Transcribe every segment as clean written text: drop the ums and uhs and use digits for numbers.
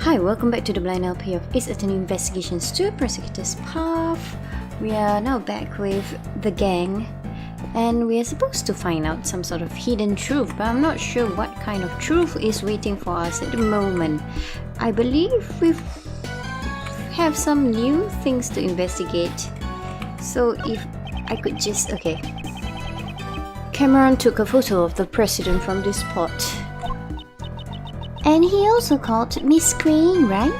Hi, welcome back to the Blind LP of Ace Attorney Investigations 2 Prosecutor's Path. We are now back with the gang and we are supposed to find out some sort of hidden truth, but I'm not sure what kind of truth is waiting for us at the moment. I believe we have some new things to investigate. So if I could just... okay. Cameron took a photo of the president from this spot. And he also called Miss Queen, right?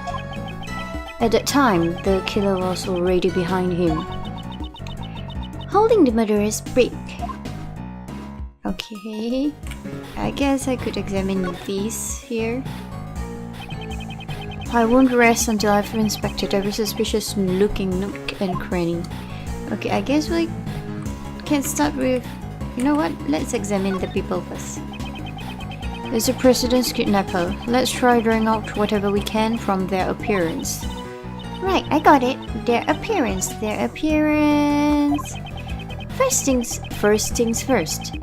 At that time, the killer was already behind him, holding the murderer's brick. Okay, I guess I could examine these here. I won't rest until I've inspected every suspicious looking nook and cranny. Okay, I guess we can start with... you know what? Let's examine the people first. There's the president's kidnapper. Let's try drawing out whatever we can from their appearance. Right, I got it. Their appearance. First things first.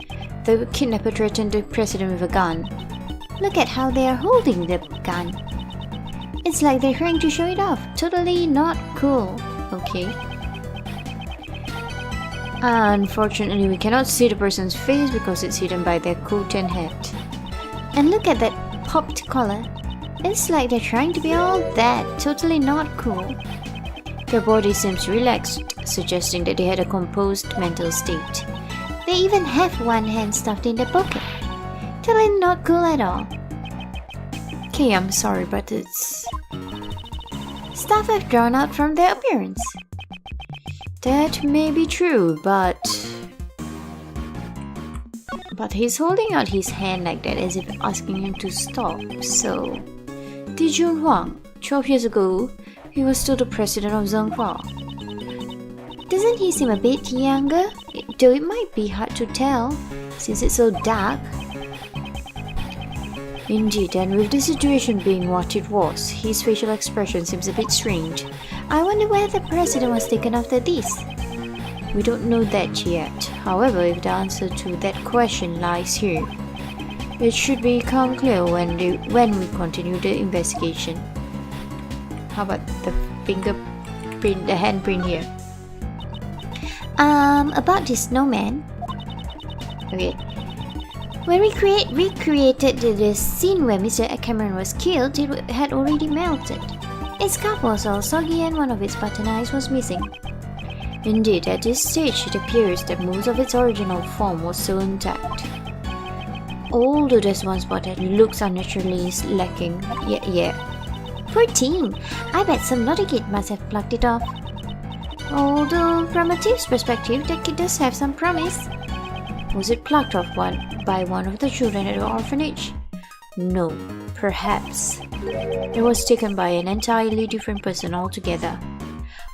The kidnapper threatened the president with a gun. Look at how they are holding the gun. It's like they're trying to show it off. Totally not cool. Okay. Unfortunately, we cannot see the person's face because it's hidden by their coat and hat. And look at that popped collar. It's like they're trying to be all that. Totally not cool. Their body seems relaxed, suggesting that they had a composed mental state. They even have one hand stuffed in their pocket. Totally not cool at all. Okay, I'm sorry, but it's... stuff I've drawn out from their appearance. That may be true, but he's holding out his hand like that as if asking him to stop, so... Di Junhuang, 12 years ago, he was still the president of Zhonghua. Doesn't he seem a bit younger? Though it might be hard to tell, since it's so dark. Indeed, and with the situation being what it was, his facial expression seems a bit strange. I wonder where the president was taken after this. We don't know that yet. However, if the answer to that question lies here, it should become clear when we continue the investigation. How about the fingerprint, the handprint here? About this snowman. Okay. When we recreated the scene where Mr. Cameron was killed, it had already melted. Its cap was all soggy and one of its button eyes was missing. Indeed, at this stage it appears that most of its original form was still intact. Although there's one spot that looks unnaturally lacking. Yeah. Poor thing! I bet some naughty kid must have plucked it off. Although, from a thief's perspective, that kid does have some promise. Was it plucked off by one of the children at the orphanage? No, perhaps. It was taken by an entirely different person altogether.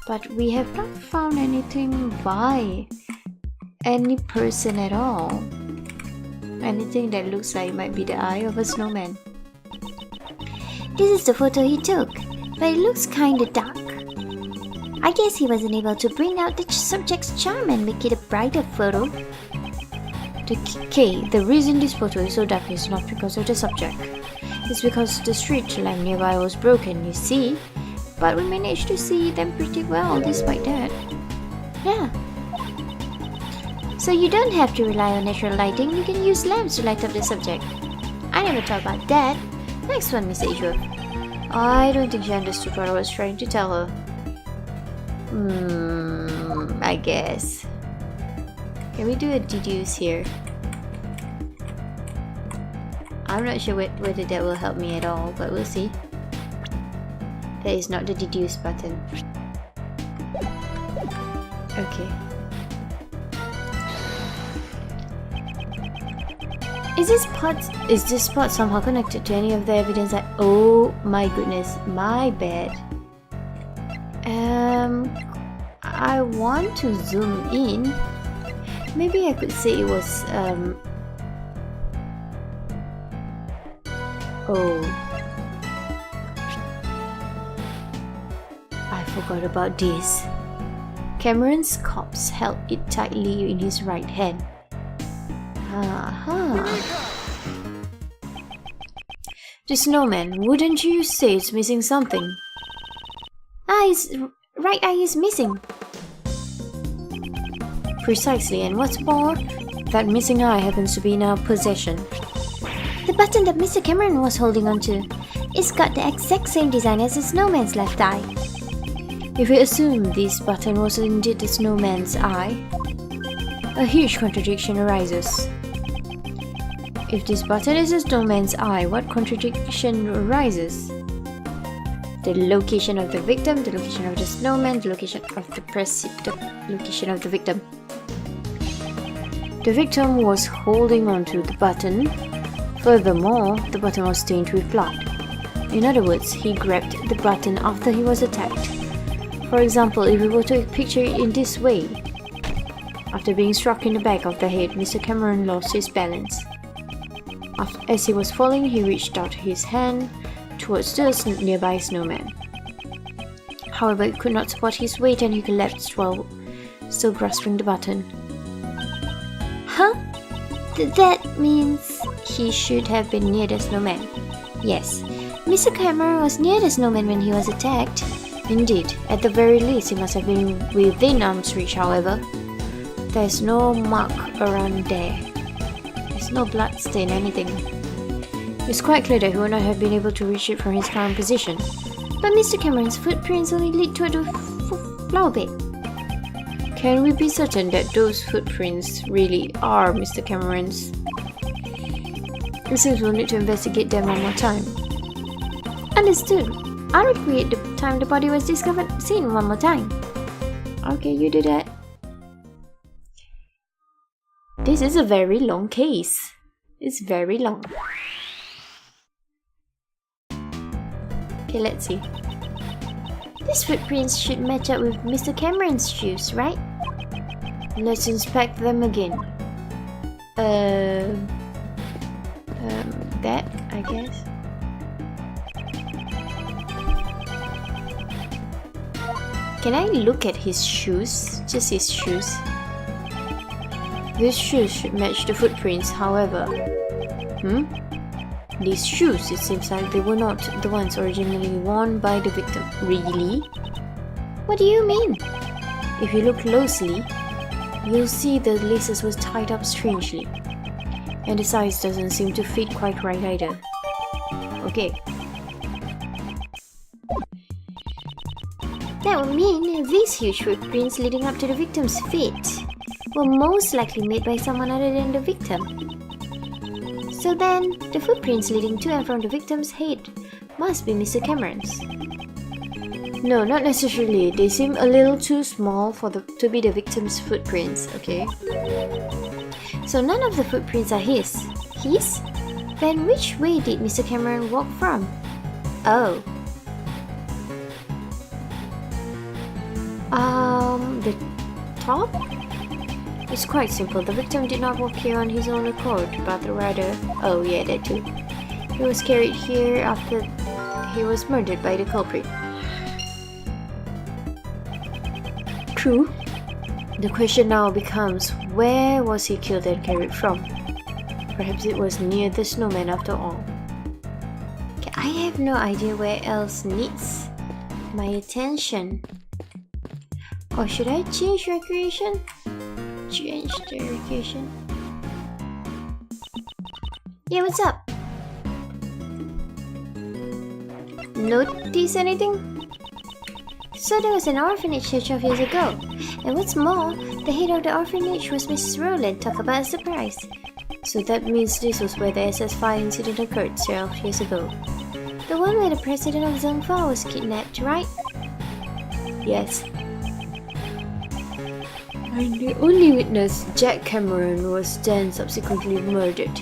But we have not found anything by any person at all. Anything that looks like it might be the eye of a snowman. This is the photo he took, but it looks kinda dark. I guess he wasn't able to bring out the subject's charm and make it a brighter photo. The reason this photo is so dark is not because of the subject. It's because the street lamp nearby was broken, you see. But we managed to see them pretty well despite that. Yeah. So you don't have to rely on natural lighting, you can use lamps to light up the subject. I never thought about that. Next one, Miss Asia. I don't think she understood what I was trying to tell her. I guess. Can we do a deduce here? I'm not sure whether that will help me at all, but we'll see. That is not the deduce button. Okay. Is this spot somehow connected to any of the evidence that... oh my goodness, my bad. I want to zoom in. Maybe I could say it was oh, I forgot about this. Cameron's corpse held it tightly in his right hand. The snowman, wouldn't you say it's missing something? His right eye is missing. Precisely, and what's more, that missing eye happens to be in our possession. The button that Mr. Cameron was holding onto. It's got the exact same design as the snowman's left eye. If we assume this button was indeed the snowman's eye, a huge contradiction arises. If this button is the snowman's eye, what contradiction arises? The location of the victim, the location of the snowman, the location of the location of the victim. The victim was holding onto the button. Furthermore, the button was stained with blood. In other words, he grabbed the button after he was attacked. For example, if we were to picture it in this way, after being struck in the back of the head, Mr. Cameron lost his balance. As he was falling, he reached out his hand towards the nearby snowman. However, it could not support his weight and he collapsed while still grasping the button. Huh? That means he should have been near the snowman. Yes. Mr. Cameron was near the snowman when he was attacked. Indeed, at the very least, he must have been within arm's reach, however. There's no mark around there. There's no blood stain, anything. It's quite clear that he would not have been able to reach it from his current position. But Mr. Cameron's footprints only lead toward the flower bed. Can we be certain that those footprints really are Mr. Cameron's? It seems we'll need to investigate them one more time. Understood. I'll recreate the time the body was seen one more time. Okay, you do that. This is a very long case. It's very long. Okay, let's see. These footprints should match up with Mr. Cameron's shoes, right? Let's inspect them again. That, I guess. Can I look at his shoes? Just his shoes. These shoes should match the footprints, however. These shoes, it seems like they were not the ones originally worn by the victim. Really? What do you mean? If you look closely, you'll see the laces were tied up strangely. And the size doesn't seem to fit quite right either. Okay. That would mean these huge footprints leading up to the victim's feet were most likely made by someone other than the victim. So then, the footprints leading to and from the victim's head must be Mr. Cameron's. No, not necessarily. They seem a little too small to be the victim's footprints, okay? So none of the footprints are his. His? Then which way did Mr. Cameron walk from? Oh. The top? It's quite simple. The victim did not walk here on his own accord, but rather... Oh yeah, that too. He was carried here after he was murdered by the culprit. True. The question now becomes, where was he killed and carried from? Perhaps it was near the snowman after all. I have no idea where else needs my attention. Or should I change recreation? Change the recreation. Yeah, what's up? Notice anything? So there was an orphanage here 12 years ago. And what's more, the head of the orphanage was Mrs. Rowland. Talk about a surprise. So that means this was where the SS fire incident occurred 12 years ago. The one where the president of Zhongfa was kidnapped, right? Yes. And the only witness, Jack Cameron, was then subsequently murdered.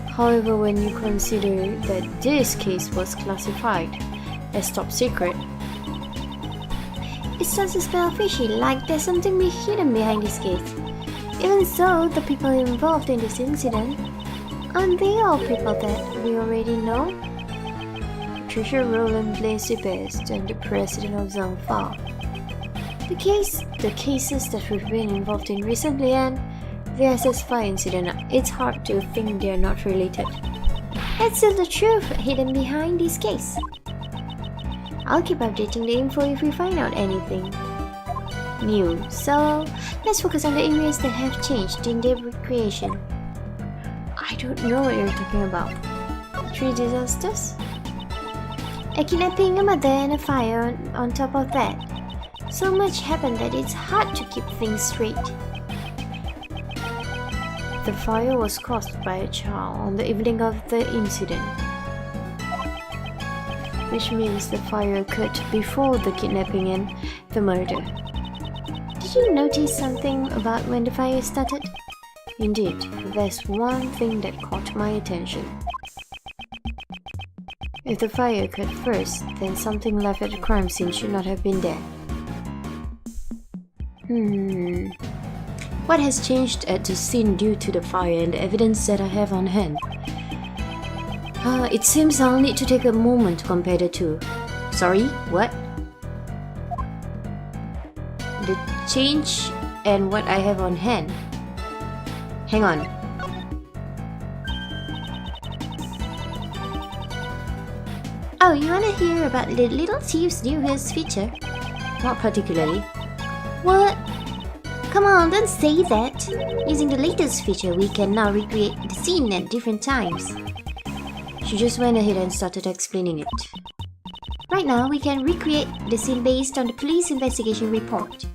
However, when you consider that this case was classified as top secret, it starts to smell fishy, like there's something hidden behind this case. Even so, the people involved in this incident, aren't they all people that we already know? Patricia Rowland Blaise Best and the president of Zhongfa. The cases that we've been involved in recently and the SS fire incident, it's hard to think they're not related. That's still the truth hidden behind this case. I'll keep updating the info if we find out anything new. So, let's focus on the areas that have changed in their recreation. I don't know what you're talking about. 3 disasters? A kidnapping, a murder, and a fire on top of that. So much happened that it's hard to keep things straight. The fire was caused by a child on the evening of the incident, which means the fire occurred before the kidnapping and the murder. Did you notice something about when the fire started? Indeed, there's one thing that caught my attention. If the fire occurred first, then something left at the crime scene should not have been there. What has changed at the scene due to the fire and the evidence that I have on hand? It seems I'll need to take a moment to compare the two. Sorry, what? The change and what I have on hand. Hang on. Oh, you wanna hear about the Little Thief's newest feature? Not particularly. What? Come on, don't say that. Using the latest feature, we can now recreate the scene at different times. She just went ahead and started explaining it. Right now, we can recreate the scene based on the police investigation report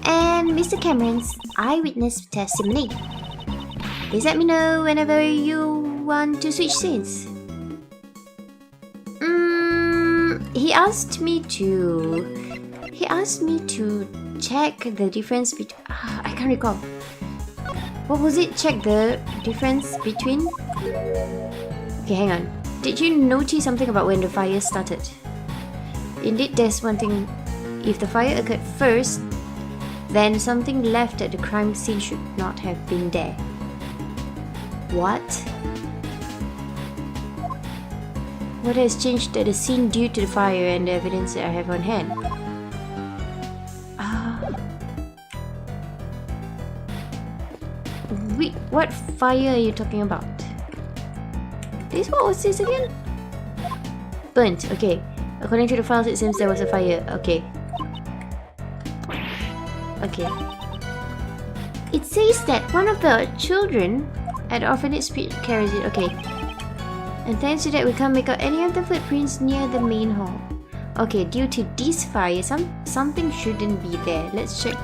and Mr. Cameron's eyewitness testimony. Please let me know whenever you want to switch scenes. He asked me to check the difference between. I can't recall. What was it? Check the difference between. Okay, hang on. Did you notice something about when the fire started? Indeed, there's one thing. If the fire occurred first, then something left at the crime scene should not have been there. What? What has changed at the scene due to the fire and the evidence that I have on hand? What fire are you talking about? What was this again? Burnt, okay. According to the files, it seems there was a fire. Okay. Okay. It says that one of the children at the orphanage carries it. Okay. And thanks to that, we can't make out any of the footprints near the main hall. Okay, due to this fire, something shouldn't be there. Let's check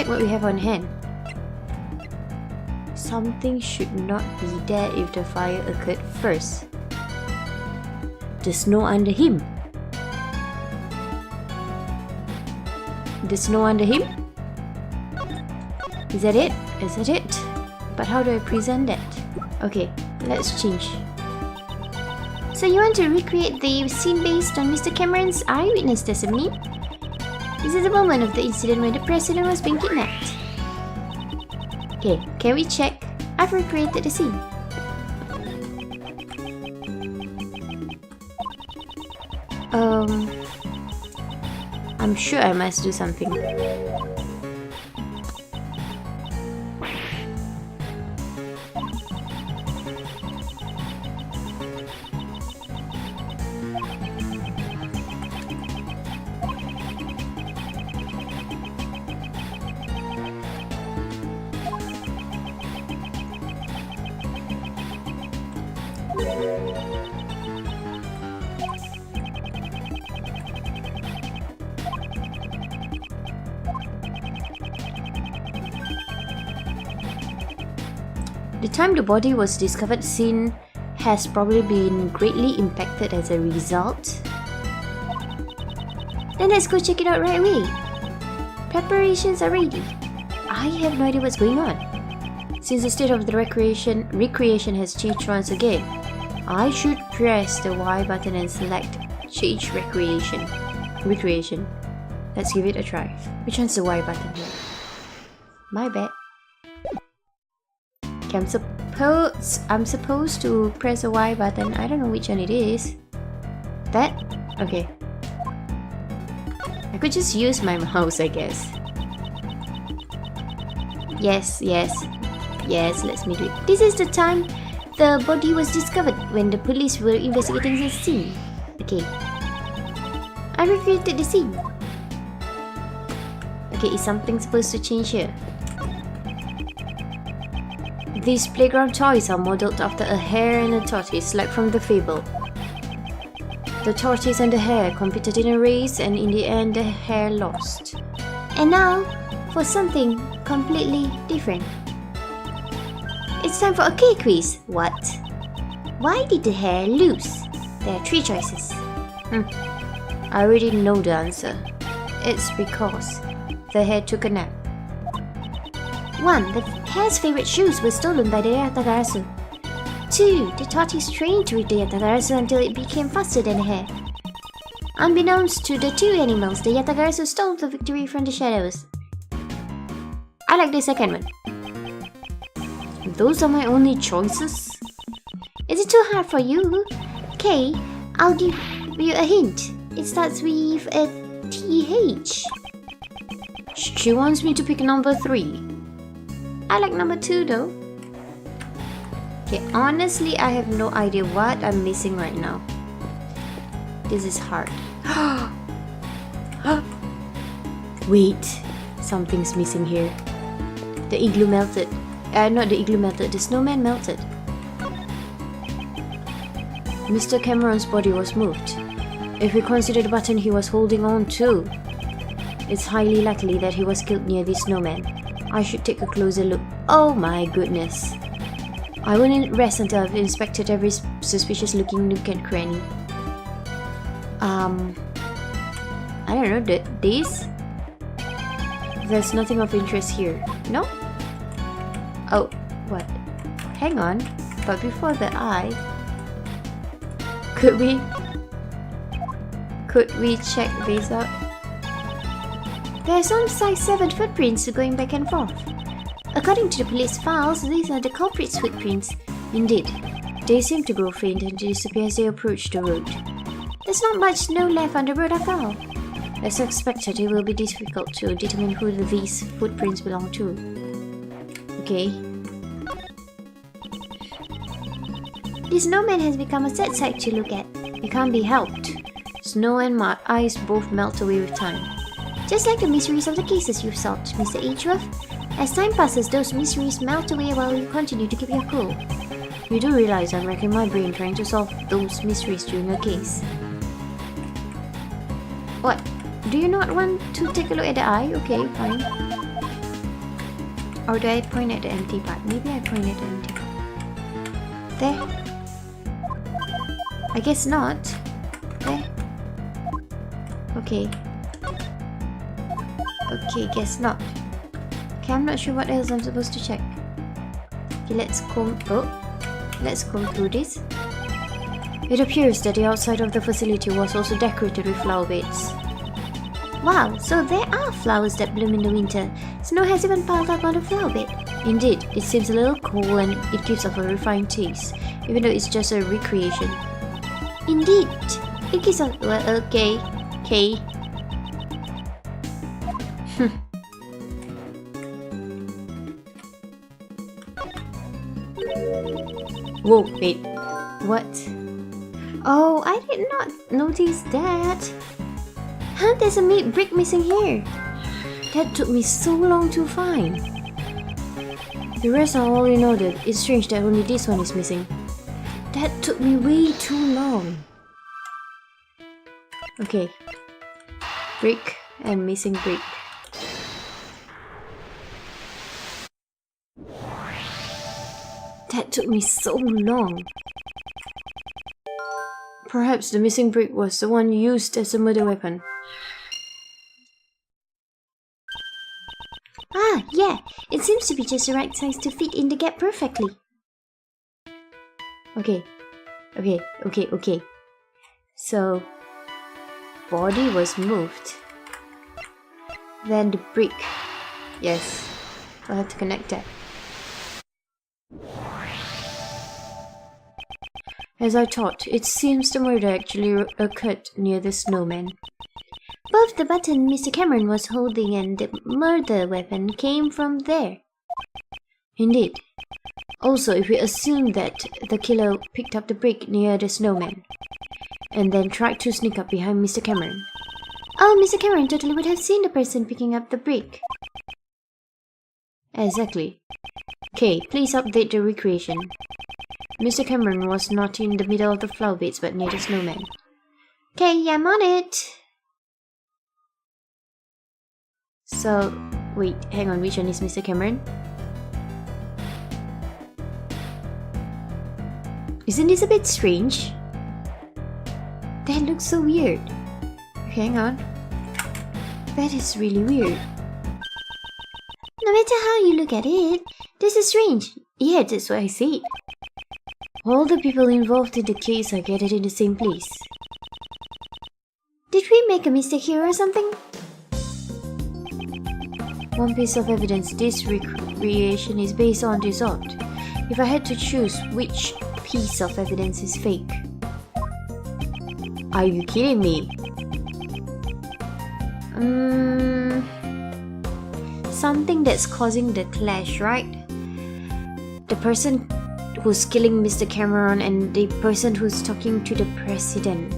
what we have on hand. Something should not be there if the fire occurred first. The snow under him. The snow under him? Is that it? Is that it? But how do I present that? Okay, let's change. So you want to recreate the scene based on Mr. Cameron's eyewitness testimony? This is the moment of the incident when the president was being kidnapped. Okay, can we check? I've recreated the scene. I'm sure I must do something. The time the body was discovered scene has probably been greatly impacted as a result. Then let's go check it out right away. Preparations are ready. I have no idea what's going on. Since the state of the recreation has changed once again, I should press the Y button and select Change Recreation. Let's give it a try. Which one's the Y button here? My bad. Okay, I'm supposed to press the Y button. I don't know which one it is. That? Okay. I could just use my mouse, I guess. Yes, let me do it. This is the time the body was discovered when the police were investigating the scene. Okay. I recreated the scene. Okay, is something supposed to change here? These playground toys are modeled after a hare and a tortoise, like from the fable. The tortoise and the hare competed in a race, and in the end the hare lost. And now, for something completely different. It's time for a K quiz. What? Why did the hare lose? There are 3 choices. I already know the answer. It's because the hare took a nap. 1. The hare's favorite shoes were stolen by the Yatagarasu. 2. The tortoise trained with the Yatagarasu until it became faster than the hare. Unbeknownst to the 2 animals, the Yatagarasu stole the victory from the shadows. I like the second one. Those are my only choices? Is it too hard for you? Okay, I'll give you a hint. It starts with a TH. She wants me to pick number 3. I like number 2 though. Okay, honestly, I have no idea what I'm missing right now. This is hard. Wait, something's missing here. The igloo melted. Not the igloo melted, the snowman melted. Mr. Cameron's body was moved. If we consider the button he was holding on to, it's highly likely that he was killed near the snowman. I should take a closer look. Oh my goodness. I wouldn't rest until I've inspected every suspicious looking nook and cranny. I don't know, this? There's nothing of interest here. No? Oh, what? Hang on. But before the eye, could we check this out? There are some size 7 footprints going back and forth. According to the police files, these are the culprit's footprints. Indeed. They seem to grow faint and disappear as they approach the road. There's not much snow left on the road after all. As expected, it will be difficult to determine who these footprints belong to. Okay. The snowman has become a sad sight to look at. It can't be helped. Snow and ice both melt away with time. Just like the mysteries of the cases you've solved, Mr. Edgeworth. As time passes, those mysteries melt away while you continue to keep your cool. You do realize I'm racking my brain trying to solve those mysteries during a case. What? Do you not want to take a look at the eye? Okay, fine. Or do I point at the empty part? Maybe I point at the empty part. There? I guess not. There? Okay. Okay, guess not. Okay, I'm not sure what else I'm supposed to check. Okay, let's comb through this. It appears that the outside of the facility was also decorated with flower beds. Wow, so there are flowers that bloom in the winter. Snow has even piled up on the flower bed. Indeed, it seems a little cool and it gives off a refined taste, even though it's just a recreation. Indeed, it gives off... well, okay. Whoa, wait. What? Oh, I did not notice that. Huh, there's a brick missing here. That took me so long to find. The rest are all in order. It's strange that only this one is missing. That took me way too long. Okay. Brick and missing brick. That took me so long. Perhaps the missing brick was the one used as a murder weapon. Ah, yeah. It seems to be just the right size to fit in the gap perfectly. Okay. So, body was moved. Then the brick. Yes, I'll have to connect that. As I thought, it seems the murder actually occurred near the snowman. Both the button Mr. Cameron was holding and the murder weapon came from there. Indeed. Also, if we assume that the killer picked up the brick near the snowman and then tried to sneak up behind Mr. Cameron. Oh, Mr. Cameron totally would have seen the person picking up the brick. Exactly. Okay, please update the recreation. Mr. Cameron was not in the middle of the flower beds but near the snowman. Okay, I'm on it. So, wait, hang on, which one is Mr. Cameron? Isn't this a bit strange? That looks so weird. Hang on. That is really weird. No matter how you look at it, this is strange. Yeah, that's what I said. All the people involved in the case are gathered in the same place. Did we make a mistake here or something? One piece of evidence this recreation is based on result. If I had to choose which piece of evidence is fake. Are you kidding me? Something that's causing the clash, right? The person who's killing Mr. Cameron and the person who's talking to the president.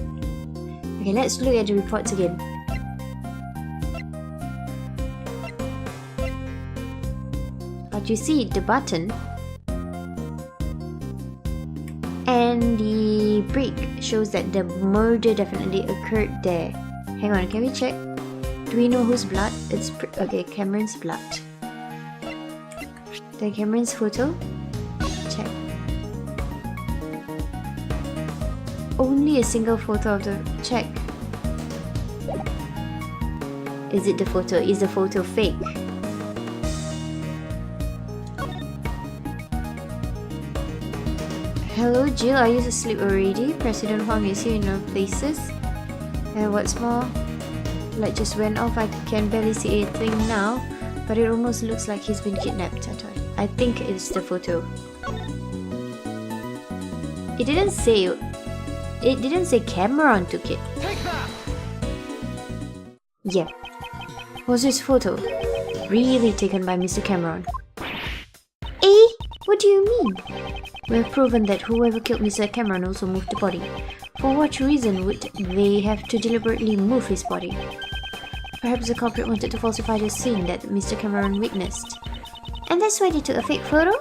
Okay, let's look at the reports again. But you see, the button and the brick shows that the murder definitely occurred there. Hang on, can we check? Do we know whose blood? It's okay, Cameron's blood. The Cameron's photo? Check. Only a single photo of the check. Is it the photo? Is the photo fake? Hello Jill, are you asleep already? President Huang is here in our places. And what's more, light just went off. I can barely see anything now, but it almost looks like he's been kidnapped. I think it's the photo. It didn't say Cameron took it. Yeah. Was this photo really taken by Mr. Cameron? Eh? What do you mean? We have proven that whoever killed Mr. Cameron also moved the body. For what reason would they have to deliberately move his body? Perhaps the culprit wanted to falsify the scene that Mr. Cameron witnessed. And that's why they took a fake photo?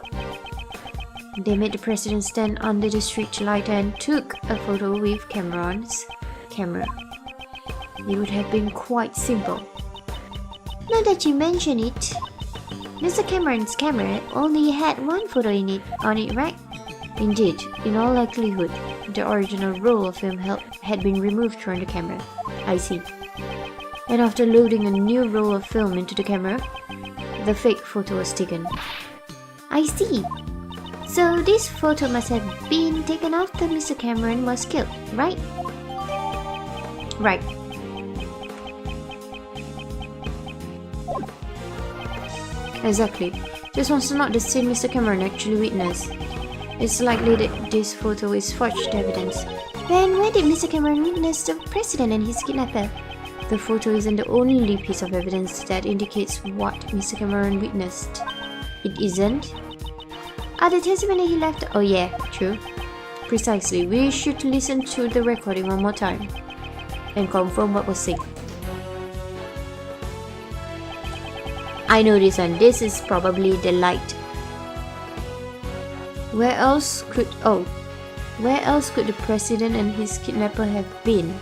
They made the president stand under the street light and took a photo with Cameron's camera. It would have been quite simple. Now that you mention it, Mr. Cameron's camera only had one photo on it, right? Indeed, in all likelihood, the original roll of film had been removed from the camera. I see. And after loading a new roll of film into the camera, the fake photo was taken. I see. So this photo must have been taken after Mr. Cameron was killed, right? Right. Exactly. This was not the scene Mr. Cameron actually witnessed. It's likely that this photo is forged evidence. Then where did Mr. Cameron witness the president and his kidnapper? The photo isn't the only piece of evidence that indicates what Mr. Cameron witnessed. It isn't? The testimony he left. Oh yeah, true. Precisely. We should listen to the recording one more time and confirm what was said. I know this one. This is probably the light. Where else could the president and his kidnapper have been?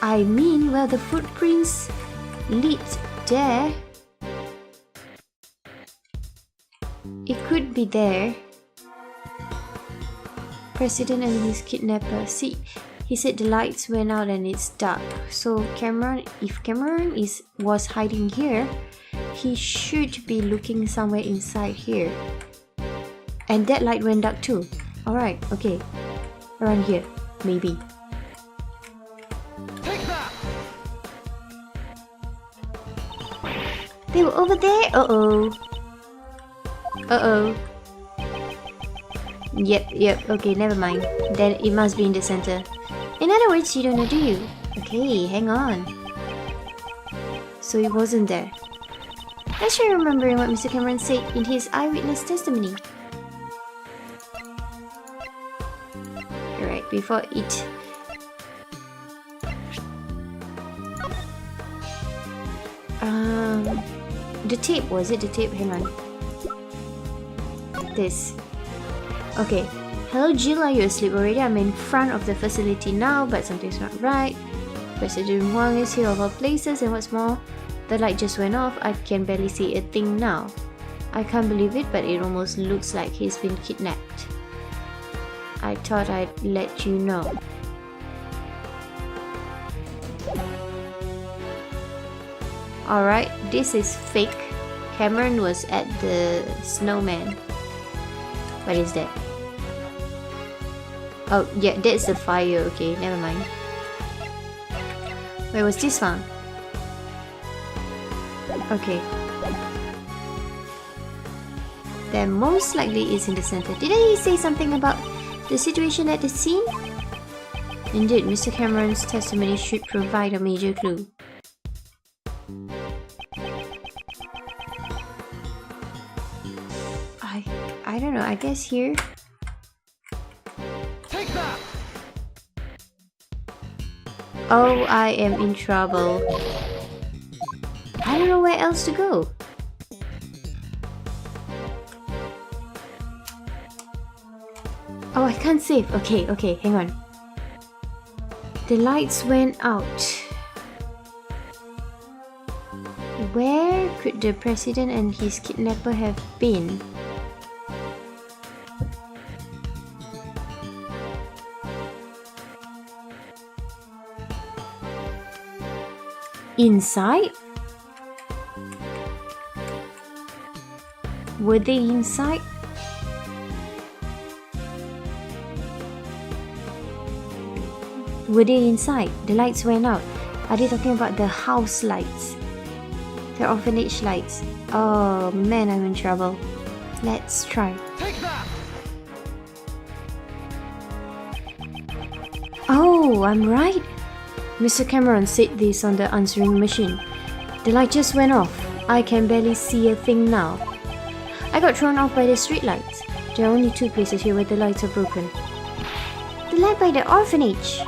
I mean, well, the footprints lead there. It could be there. President and his kidnapper. See, he said the lights went out and it's dark. So if Cameron was hiding here, he should be looking somewhere inside here. And that light went dark too. Alright, okay. Around here, maybe. They were over there? Uh-oh. Uh-oh. Yep, okay, never mind. Then it must be in the center. In other words, you don't know, do you? Okay, hang on. so he wasn't there. Let's try remembering what Mr. Cameron said in his eyewitness testimony. Alright, before it... The tape, was it the tape? Hang on. This. Okay. Hello Jill, are you asleep already? I'm in front of the facility now, but something's not right. President Huang is here of all places, and what's more, the light just went off. I can barely see a thing now. I can't believe it, but it almost looks like he's been kidnapped. I thought I'd let you know. Alright, this is fake. Cameron was at the snowman. What is that? Oh, yeah, that's the fire. Okay, never mind. Where was this found? Okay. Then most likely is in the center. Didn't he say something about the situation at the scene? Indeed, Mr. Cameron's testimony should provide a major clue. I don't know, I guess here. Take that! Oh, I am in trouble. I don't know where else to go. Oh, I can't save. Okay, hang on. The lights went out. Where could the president and his kidnapper have been? Inside? Were they inside? Were they inside? The lights went out. Are they talking about the house lights? The orphanage lights? Oh man, I'm in trouble. Let's try. Take that! Oh, I'm right. Mr. Cameron said this on the answering machine. The light just went off. I can barely see a thing now. I got thrown off by the street lights. There are only two places here where the lights are broken. The light by the orphanage.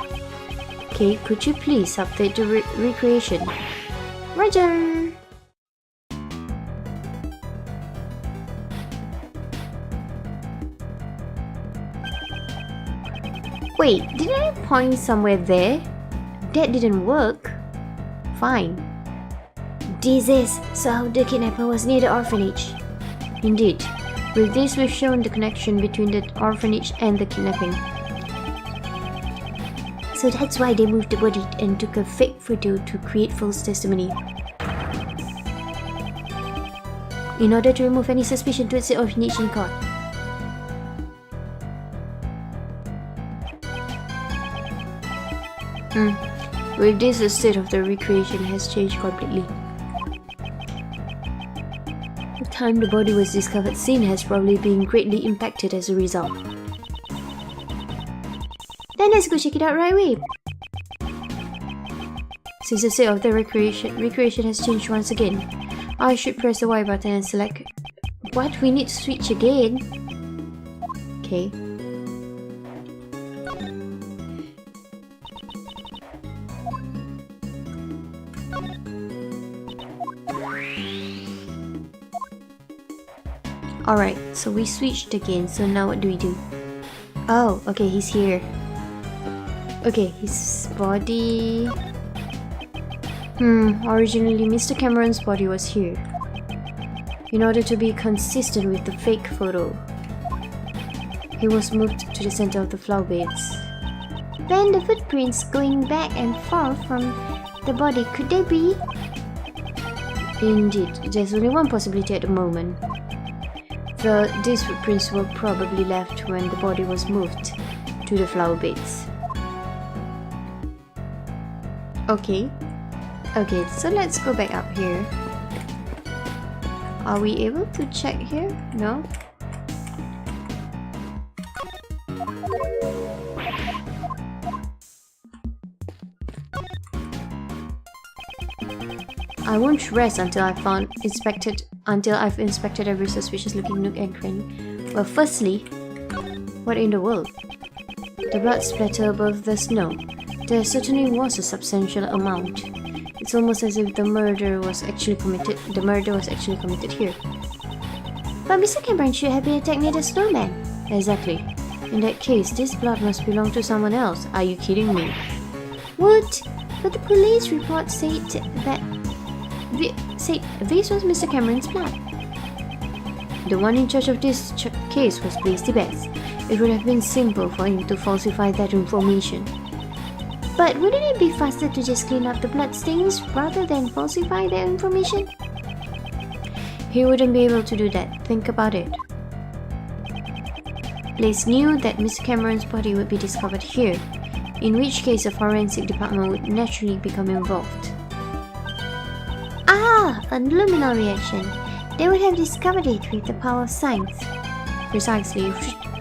Okay, could you please update the recreation? Roger! Wait, didn't I point somewhere there? That didn't work. Fine. This is so the kidnapper was near the orphanage. Indeed. With this we've shown the connection between the orphanage and the kidnapping. So that's why they moved the body and took a fake photo to create false testimony. In order to remove any suspicion towards the orphanage in court. With this, the state of the recreation has changed completely. The time the body was discovered seen has probably been greatly impacted as a result. Then let's go check it out right away. Since the state of the recreation has changed once again, I should press the Y button and select... What? We need to switch again? Okay. Alright, so we switched again, so now what do we do? Oh, okay, he's here. Okay, his body... originally Mr. Cameron's body was here. In order to be consistent with the fake photo, he was moved to the center of the flower beds. Then the footprints going back and forth from the body, could they be? Indeed, there's only one possibility at the moment. These footprints were probably left when the body was moved to the flower beds. Okay, so let's go back up here. Are we able to check here? No? I won't rest until I've inspected every suspicious looking nook and cranny. Well, firstly, what in the world? The blood splatter above the snow. There certainly was a substantial amount. It's almost as if the murder was actually committed here. But Mr. Cameron should have been attacked near the snowman. Exactly. In that case, this blood must belong to someone else. Are you kidding me? What? But the police report said that this was Mr. Cameron's blood. The one in charge of this case was Blaise Best. It would have been simple for him to falsify that information. But wouldn't it be faster to just clean up the bloodstains rather than falsify the information? He wouldn't be able to do that. Think about it. Blaise knew that Mr. Cameron's body would be discovered here, in which case a forensic department would naturally become involved. Ah, a luminal reaction. They would have discovered it with the power of science. Precisely,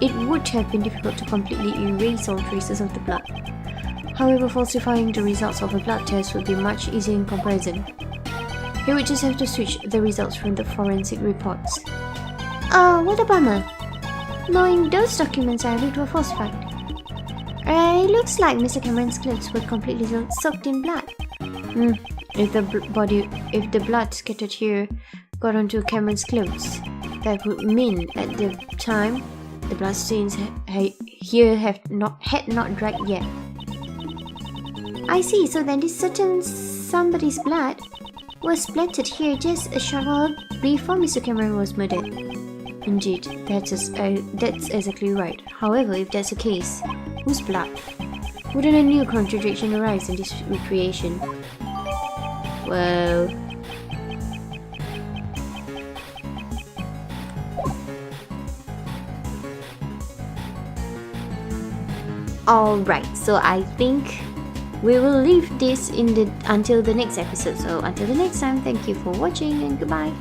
it would have been difficult to completely erase all traces of the blood. However, falsifying the results of a blood test would be much easier in comparison. He would just have to switch the results from the forensic reports. Oh, what a bummer. Knowing those documents I read were falsified. It looks like Mr. Cameron's clothes were completely soaked in blood. If the blood scattered here got onto Cameron's clothes, that would mean at the time the bloodstains here had not dried yet. I see, so then this certain somebody's blood was splattered here just a short while before Mr. Cameron was murdered. Indeed, that's exactly right. However, if that's the case, whose blood? Wouldn't a new contradiction arise in this recreation? Well... Alright, so I think we will leave this until the next episode. So until the next time, thank you for watching and goodbye.